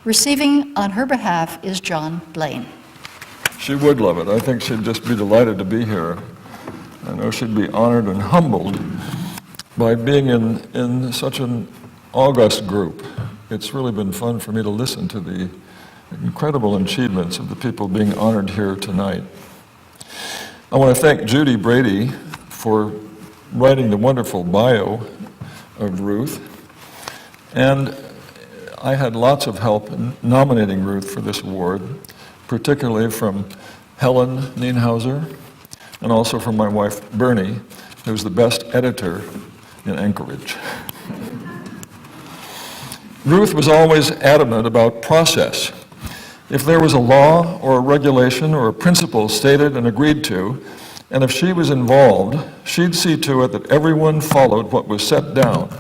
Receiving on her behalf is John Blaine. She would love it. I think she'd just be delighted to be here. I know she'd be honored and humbled by being in such an august group. It's really been fun for me to listen to the incredible achievements of the people being honored here tonight. I want to thank Judy Brady for writing the wonderful bio of Ruth. And I had lots of help in nominating Ruth for this award, particularly from Helen Nienhauser and also from my wife Bernie, who's the best editor in Anchorage. Ruth was always adamant about process. If there was a law or a regulation or a principle stated and agreed to, and if she was involved, she'd see to it that everyone followed what was set down.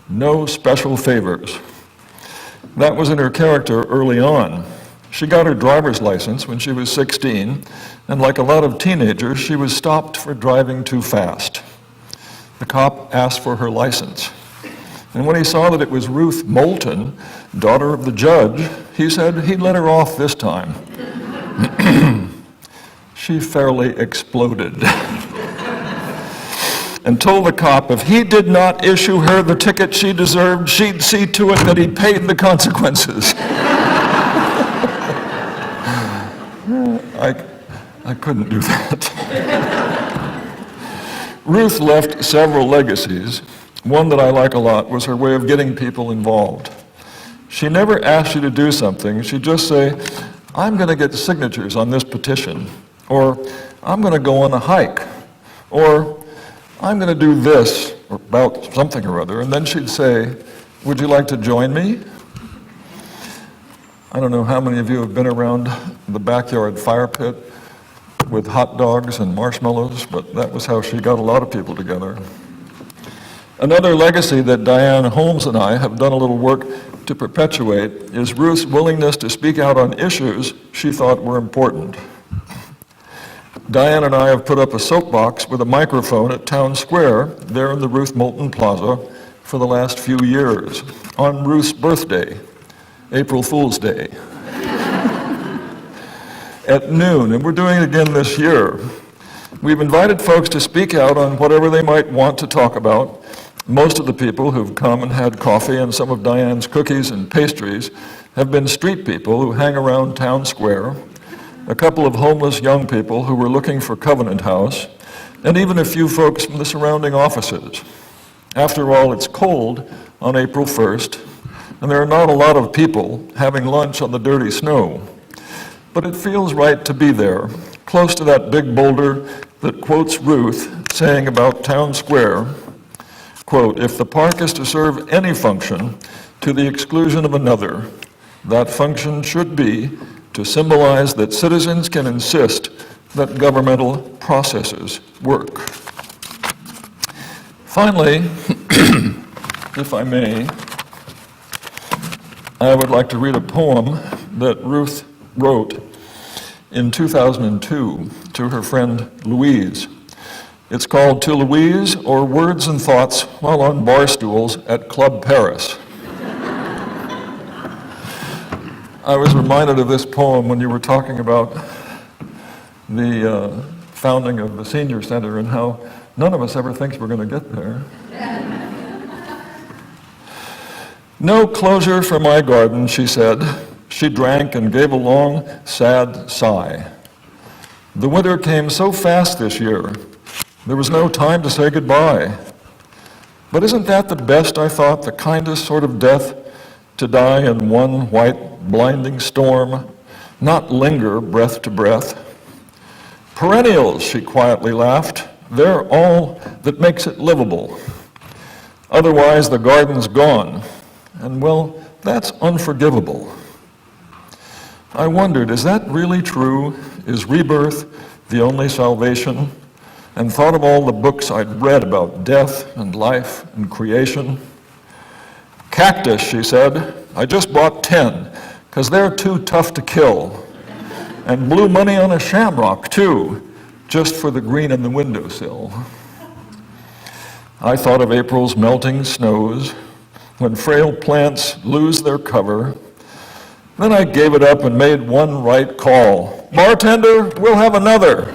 No special favors. That was in her character early on. She got her driver's license when she was 16, and like a lot of teenagers, she was stopped for driving too fast. The cop asked for her license. And when he saw that it was Ruth Moulton, daughter of the judge, he said he'd let her off this time. She fairly exploded and told the cop if he did not issue her the ticket she deserved, she'd see to it that he paid the consequences. I couldn't do that. Ruth left several legacies. One that I like a lot was her way of getting people involved. She never asked you to do something. She'd just say, I'm going to get signatures on this petition, or I'm going to go on a hike, or I'm going to do this or about something or other, and then she'd say, would you like to join me? I don't know how many of you have been around the backyard fire pit with hot dogs and marshmallows, but that was how she got a lot of people together. Another legacy that Diane Holmes and I have done a little work to perpetuate is Ruth's willingness to speak out on issues she thought were important. Diane and I have put up a soapbox with a microphone at Town Square, there in the Ruth Moulton Plaza, for the last few years, on Ruth's birthday, April Fool's Day, at noon, and we're doing it again this year. We've invited folks to speak out on whatever they might want to talk about. Most of the people who've come and had coffee and some of Diane's cookies and pastries have been street people who hang around Town Square, a couple of homeless young people who were looking for Covenant House, and even a few folks from the surrounding offices. After all, it's cold on April 1st, and there are not a lot of people having lunch on the dirty snow. But it feels right to be there, close to that big boulder that quotes Ruth saying about Town Square, quote, if the park is to serve any function to the exclusion of another, that function should be to symbolize that citizens can insist that governmental processes work. Finally, if I may, I would like to read a poem that Ruth wrote in 2002 to her friend Louise. It's called To Louise, or Words and Thoughts While on Bar Stools at Club Paris. I was reminded of this poem when you were talking about the founding of the Senior Center and how none of us ever thinks we're going to get there. No closure for my garden, she said. She drank and gave a long, sad sigh. The winter came so fast this year. There was no time to say goodbye. But isn't that the best, I thought, the kindest sort of death? To die in one white, blinding storm, not linger breath to breath. Perennials, she quietly laughed, they're all that makes it livable. Otherwise, the garden's gone, and well, that's unforgivable. I wondered, is that really true? Is rebirth the only salvation? And thought of all the books I'd read about death and life and creation. Cactus, she said, I just bought 10, because they're too tough to kill. And blew money on a shamrock, too, just for the green in the windowsill. I thought of April's melting snows, when frail plants lose their cover, Then I gave it up and made one right call. Bartender, we'll have another.